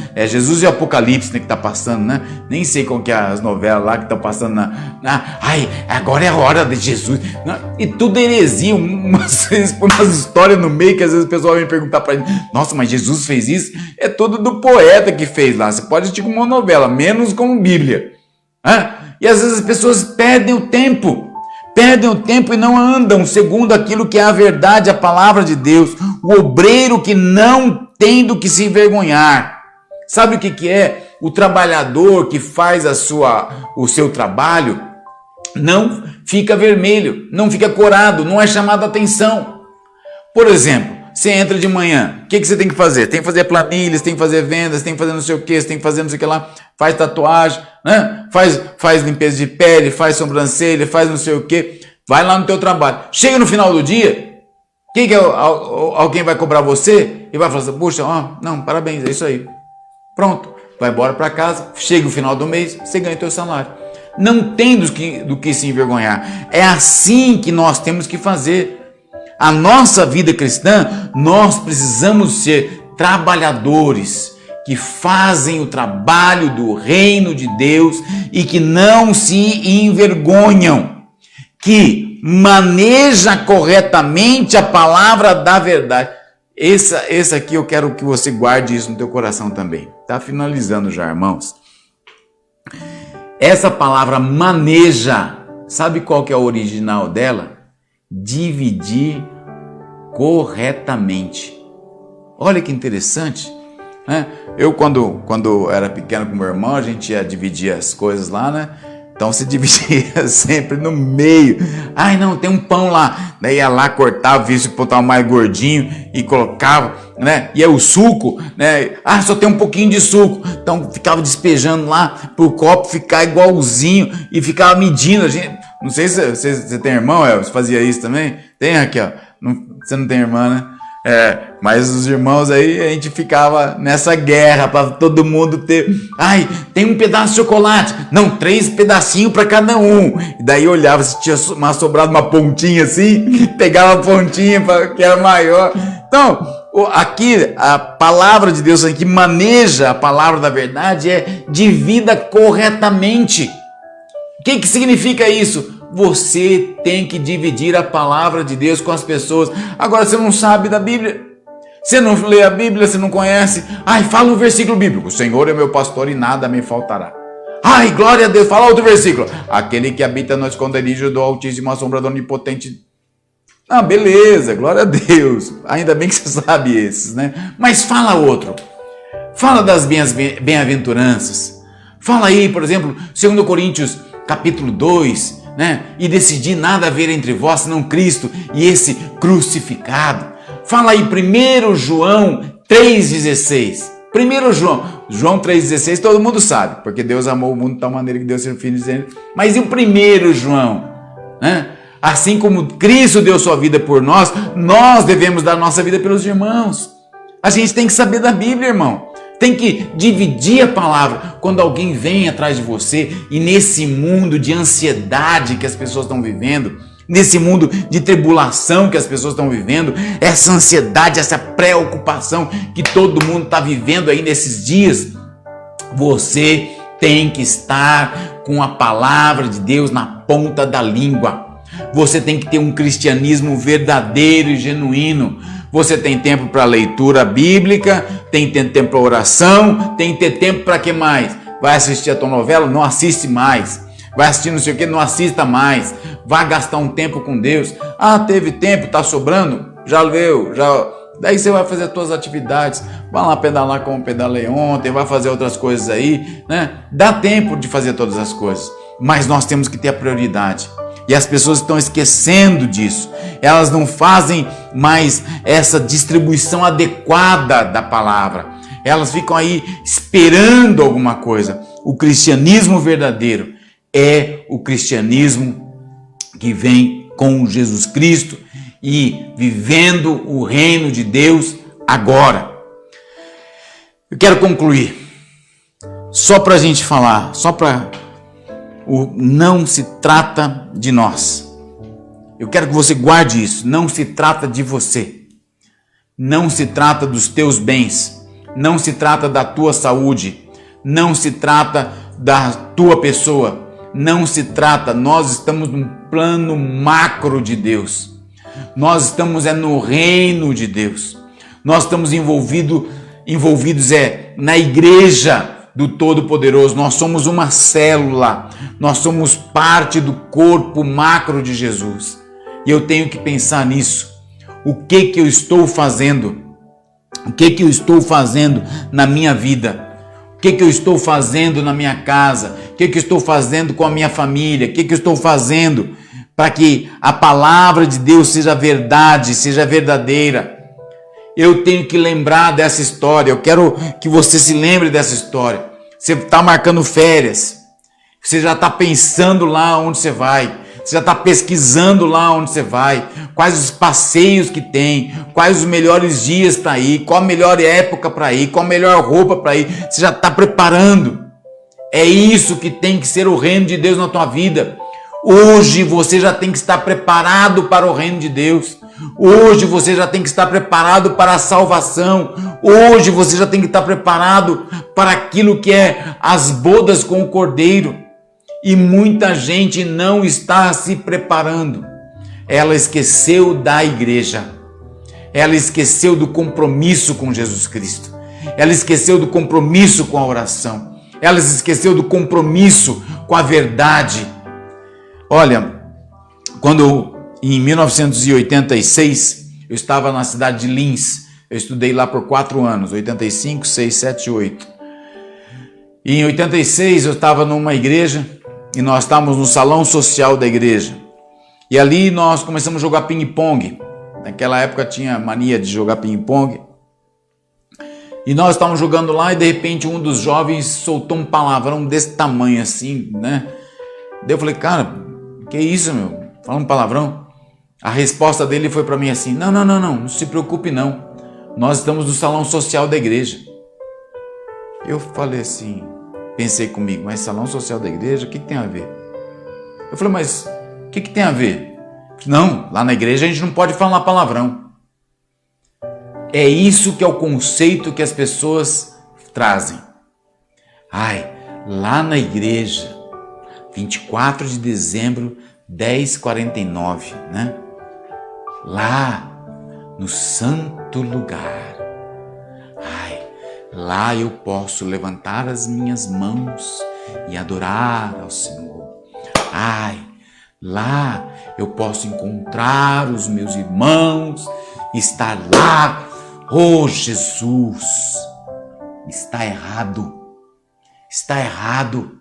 e Apocalipse, né, que tá passando, né? Nem sei qual que é as novelas lá que estão passando ai, agora é a hora de Jesus. E tudo heresia, umas histórias no meio que às vezes o pessoal vem perguntar pra gente, nossa, mas Jesus fez isso? É tudo do poeta que fez lá. Você pode assistir como uma novela, menos como Bíblia. E às vezes as pessoas perdem o tempo, perdem o tempo e não andam segundo aquilo que é a verdade, a palavra de Deus. O obreiro que não tem do que se envergonhar. Sabe o que é? O trabalhador que faz o seu trabalho não fica vermelho, não fica corado, não é chamado a atenção. Por exemplo, você entra de manhã, o que você tem que fazer? Tem que fazer planilhas, tem que fazer vendas, tem que fazer não sei o que, você tem que fazer não sei o que lá, faz tatuagem, né? Faz limpeza de pele, faz sobrancelha, faz não sei o que, vai lá no teu trabalho. Chega no final do dia, alguém vai cobrar você e vai falar assim, puxa, não, parabéns, é isso aí. Pronto, vai embora para casa, chega o final do mês, você ganha teu salário. Não tem do que se envergonhar. É assim que nós temos que fazer. A nossa vida cristã, nós precisamos ser trabalhadores que fazem o trabalho do reino de Deus e que não se envergonham, que maneja corretamente a palavra da verdade. Esse aqui eu quero que você guarde isso no teu coração também. Tá finalizando já, irmãos. Essa palavra maneja, sabe qual que é o original dela? Dividir corretamente. Olha que interessante, né? Eu quando era pequeno com meu irmão, a gente ia dividir as coisas lá, né? Então se dividia sempre no meio. Ai não, tem um pão lá. Daí ia lá, cortava, via se botava mais gordinho e colocava, né? E aí o suco, né? Ah, só tem um pouquinho de suco. Então ficava despejando lá pro copo ficar igualzinho e ficava medindo. A gente, não sei se você tem irmão, você fazia isso também? Tem, Raquel? Você não tem irmã, né? Mas os irmãos aí, a gente ficava nessa guerra para todo mundo ter. Ai, tem um pedaço de chocolate. Não, 3 pedacinhos para cada um. E daí olhava se tinha sobrado uma pontinha assim, pegava a pontinha que era maior. Então, aqui a palavra de Deus que maneja a palavra da verdade é divida corretamente. O que significa isso? Você tem que dividir a palavra de Deus com as pessoas. Agora você não sabe da Bíblia, você não lê a Bíblia, você não conhece. Ai, fala um versículo bíblico. O Senhor é meu pastor e nada me faltará. Ai, glória a Deus. Fala outro versículo. Aquele que habita no esconderijo do Altíssimo, a sombra do Onipotente. Ah, beleza, glória a Deus. Ainda bem que você sabe esses, né? Mas fala outro. Fala das bem-aventuranças. Fala aí, por exemplo, 2 Coríntios capítulo 2, né? E decidi nada haver entre vós senão Cristo e esse crucificado. Fala aí 1 João 3,16. 1 João 3,16 todo mundo sabe, porque Deus amou o mundo de tal maneira que deu seu Filho dizendo. Mas e o 1 João? Né? Assim como Cristo deu sua vida por nós, nós devemos dar nossa vida pelos irmãos. A gente tem que saber da Bíblia, irmão. Tem que dividir a palavra. Quando alguém vem atrás de você e nesse mundo de ansiedade que as pessoas estão vivendo, nesse mundo de tribulação que as pessoas estão vivendo, essa ansiedade, essa preocupação que todo mundo está vivendo aí nesses dias, você tem que estar com a palavra de Deus na ponta da língua. Você tem que ter um cristianismo verdadeiro e genuíno. Você tem tempo para leitura bíblica, tem tempo para oração, tem que ter tempo para que mais? Vai assistir a tua novela? Não assiste mais. Vai assistir não sei o que? Não assista mais. Vai gastar um tempo com Deus. Ah, teve tempo, tá sobrando? Já leu, já... Daí você vai fazer as suas atividades, vai lá pedalar como pedalei ontem, vai fazer outras coisas aí, né? Dá tempo de fazer todas as coisas, mas nós temos que ter a prioridade. E as pessoas estão esquecendo disso. Elas não fazem mais essa distribuição adequada da palavra. Elas ficam aí esperando alguma coisa. O cristianismo verdadeiro é o cristianismo que vem com Jesus Cristo e vivendo o reino de Deus agora. Eu quero concluir. Só para a gente falar, não se trata de nós. Eu quero que você guarde isso. Não se trata de você. Não se trata dos teus bens. Não se trata da tua saúde. Não se trata da tua pessoa. Não se trata. Nós estamos num plano macro de Deus. Nós estamos no reino de Deus. Nós estamos envolvidos na igreja. do Todo-Poderoso, nós somos uma célula, nós somos parte do corpo macro de Jesus. E eu tenho que pensar nisso. O que eu estou fazendo? O que eu estou fazendo na minha vida? O que eu estou fazendo na minha casa? O que eu estou fazendo com a minha família? O que eu estou fazendo para que a palavra de Deus seja verdade, seja verdadeira? Eu tenho que lembrar dessa história. Eu quero que você se lembre dessa história. Você está marcando férias. Você já está pensando lá onde você vai. Você já está pesquisando lá onde você vai. Quais os passeios que tem. Quais os melhores dias para ir. Qual a melhor época para ir. Qual a melhor roupa para ir. Você já está preparando. É isso que tem que ser o reino de Deus na tua vida. Hoje você já tem que estar preparado para o reino de Deus. Hoje você já tem que estar preparado para a salvação. Hoje você já tem que estar preparado para aquilo que é as bodas com o Cordeiro. E muita gente não está se preparando. Ela esqueceu da igreja. Ela esqueceu do compromisso com Jesus Cristo. Ela esqueceu do compromisso com a oração. Ela esqueceu do compromisso com a verdade. Olha, quando em 1986 eu estava na cidade de Linz, eu estudei lá por 4 anos, 85, 6, 7, 8. E em 86 eu estava numa igreja e nós estávamos no salão social da igreja. E ali nós começamos a jogar ping-pong. Naquela época tinha mania de jogar ping-pong. E nós estávamos jogando lá e de repente um dos jovens soltou um palavrão desse tamanho assim, né? Daí eu falei, cara, que isso, meu? Fala um palavrão. A resposta dele foi para mim assim, não se preocupe não. Nós estamos no salão social da igreja. Eu falei assim, pensei comigo, mas salão social da igreja, o que tem a ver? Eu falei, mas o que tem a ver? Não, lá na igreja a gente não pode falar palavrão. É isso que é o conceito que as pessoas trazem. Ai, lá na igreja, 24 de dezembro, 10h49, né? Lá, no santo lugar. Ai, lá eu posso levantar as minhas mãos e adorar ao Senhor. Ai, lá eu posso encontrar os meus irmãos, estar lá. Oh, Jesus! Está errado. Está errado.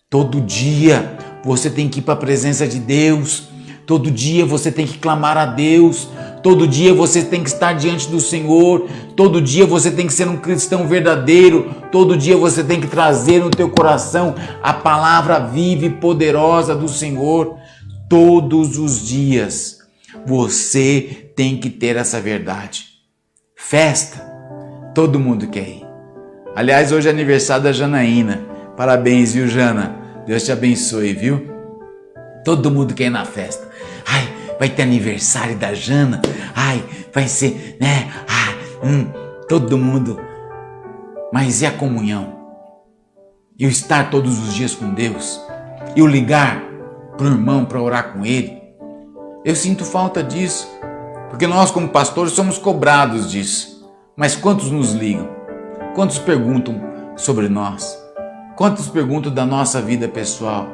Todo dia você tem que ir para a presença de Deus. Todo dia você tem que clamar a Deus. Todo dia você tem que estar diante do Senhor. Todo dia você tem que ser um cristão verdadeiro. Todo dia você tem que trazer no teu coração a palavra viva e poderosa do Senhor. Todos os dias você tem que ter essa verdade. Festa, todo mundo quer ir. Aliás, hoje é aniversário da Janaína. Parabéns, viu, Jana? Deus te abençoe, viu? Todo mundo quer ir na festa. Ai, vai ter aniversário da Jana. Ai, vai ser, né? Todo mundo. Mas e a comunhão? E o estar todos os dias com Deus? E o ligar para o irmão para orar com ele? Eu sinto falta disso. Porque nós, como pastores, somos cobrados disso. Mas quantos nos ligam? Quantos perguntam sobre nós? Quantos perguntam da nossa vida pessoal?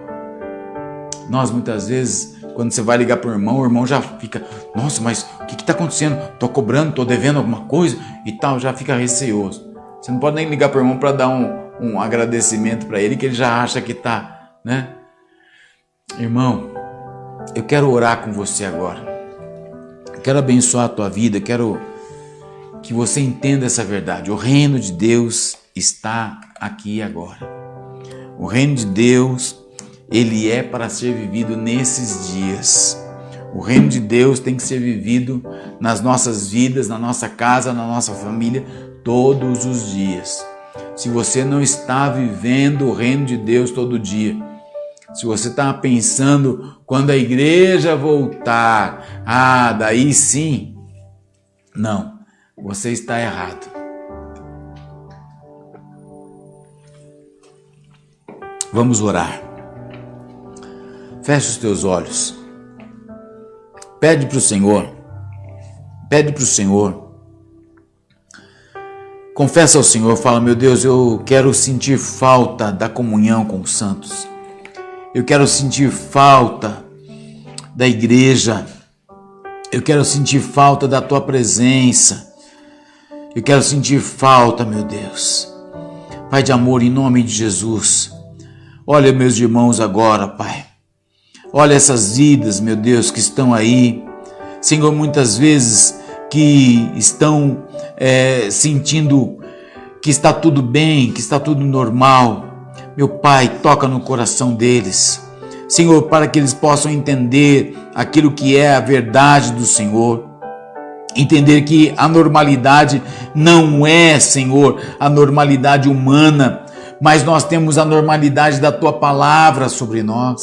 Nós, muitas vezes, quando você vai ligar para o irmão já fica, nossa, mas o que está acontecendo? Estou cobrando, estou devendo alguma coisa e tal, já fica receoso. Você não pode nem ligar para o irmão para dar um agradecimento para ele, que ele já acha que está, né? Irmão, eu quero orar com você agora. Quero abençoar a tua vida, quero que você entenda essa verdade. O reino de Deus está aqui agora. O reino de Deus, ele é para ser vivido nesses dias. O reino de Deus tem que ser vivido nas nossas vidas, na nossa casa, na nossa família, todos os dias. Se você não está vivendo o reino de Deus todo dia, se você está pensando quando a igreja voltar, daí sim. Não, você está errado. Vamos orar. Feche os teus olhos. Pede para o Senhor. Confessa ao Senhor, fala: meu Deus, eu quero sentir falta da comunhão com os santos. Eu quero sentir falta da igreja. Eu quero sentir falta da tua presença. Eu quero sentir falta, meu Deus. Pai de amor, em nome de Jesus, olha meus irmãos agora, Pai. Olha essas vidas, meu Deus, que estão aí. Senhor, muitas vezes que estão sentindo que está tudo bem, que está tudo normal. Meu Pai, toca no coração deles. Senhor, para que eles possam entender aquilo que é a verdade do Senhor. Entender que a normalidade não é, Senhor, a normalidade humana, mas nós temos a normalidade da Tua palavra sobre nós.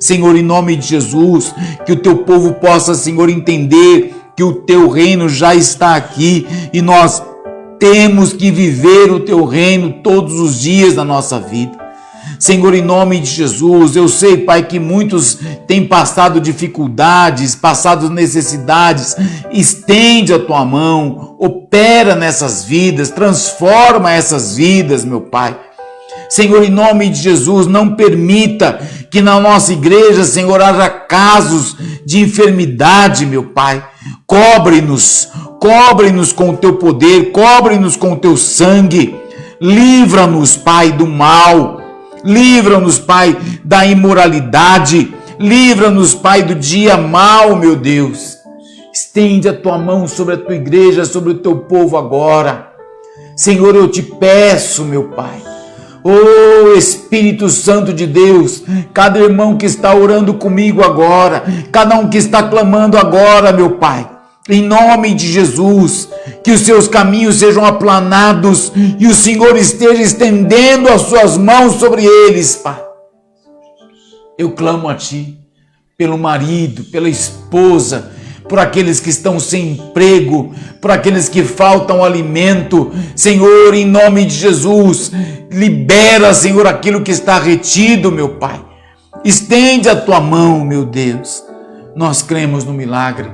Senhor, em nome de Jesus, que o Teu povo possa, Senhor, entender que o Teu reino já está aqui e nós temos que viver o Teu reino todos os dias da nossa vida. Senhor, em nome de Jesus, eu sei, Pai, que muitos têm passado dificuldades, passado necessidades. Estende a Tua mão, opera nessas vidas, transforma essas vidas, meu Pai. Senhor, em nome de Jesus, não permita que na nossa igreja, Senhor, haja casos de enfermidade, meu Pai. Cobre-nos com o Teu poder, cobre-nos com o Teu sangue. Livra-nos, Pai, do mal. Livra-nos, Pai, da imoralidade. Livra-nos, Pai, do dia mau, meu Deus. Estende a Tua mão sobre a Tua igreja, sobre o Teu povo agora. Senhor, eu te peço, meu Pai. Oh, Espírito Santo de Deus, cada irmão que está orando comigo agora, cada um que está clamando agora, meu Pai, em nome de Jesus, que os seus caminhos sejam aplanados e o Senhor esteja estendendo as suas mãos sobre eles, Pai. Eu clamo a Ti pelo marido, pela esposa, por aqueles que estão sem emprego, por aqueles que faltam alimento. Senhor, em nome de Jesus, libera, Senhor, aquilo que está retido, meu Pai. Estende a Tua mão, meu Deus. Nós cremos no milagre,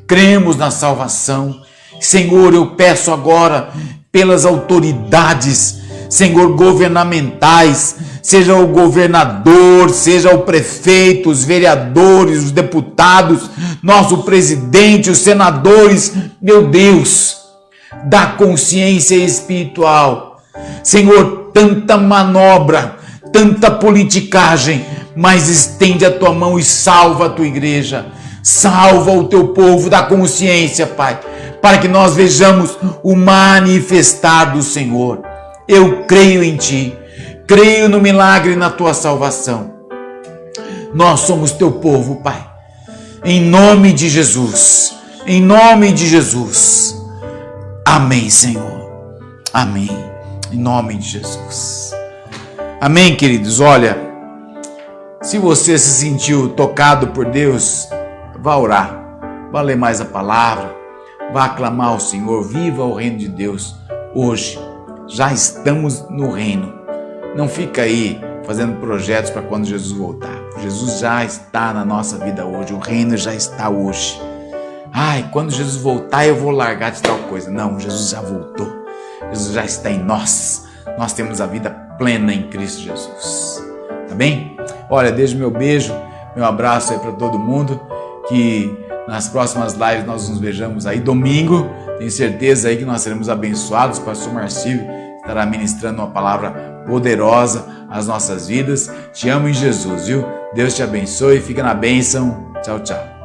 cremos na salvação. Senhor, eu peço agora pelas autoridades, Senhor, governamentais, seja o governador, seja o prefeito, os vereadores, os deputados, nosso presidente, os senadores, meu Deus, dá consciência espiritual. Senhor, tanta manobra, tanta politicagem, mas estende a Tua mão e salva a Tua igreja, salva o Teu povo, dá consciência, Pai, para que nós vejamos o manifestar do Senhor. Eu creio em Ti, creio no milagre e na Tua salvação. Nós somos Teu povo, Pai. Em nome de Jesus. Em nome de Jesus. Amém, Senhor. Amém. Em nome de Jesus. Amém, queridos. Olha, se você se sentiu tocado por Deus, vá orar. Vá ler mais a palavra. Vá aclamar ao Senhor. Viva o reino de Deus hoje. Já estamos no reino. Não fica aí fazendo projetos para quando Jesus voltar. Jesus já está na nossa vida hoje. O reino já está hoje. Ai, quando Jesus voltar eu vou largar de tal coisa. Não, Jesus já voltou. Jesus já está em nós. Nós temos a vida plena em Cristo Jesus. Tá bem? Olha, deixo meu beijo, meu abraço aí para todo mundo. Que nas próximas lives nós nos vejamos aí domingo. Tenho certeza aí que nós seremos abençoados. O pastor Marcílio estará ministrando uma palavra poderosa às nossas vidas. Te amo em Jesus, viu? Deus te abençoe. Fica na bênção. Tchau, tchau.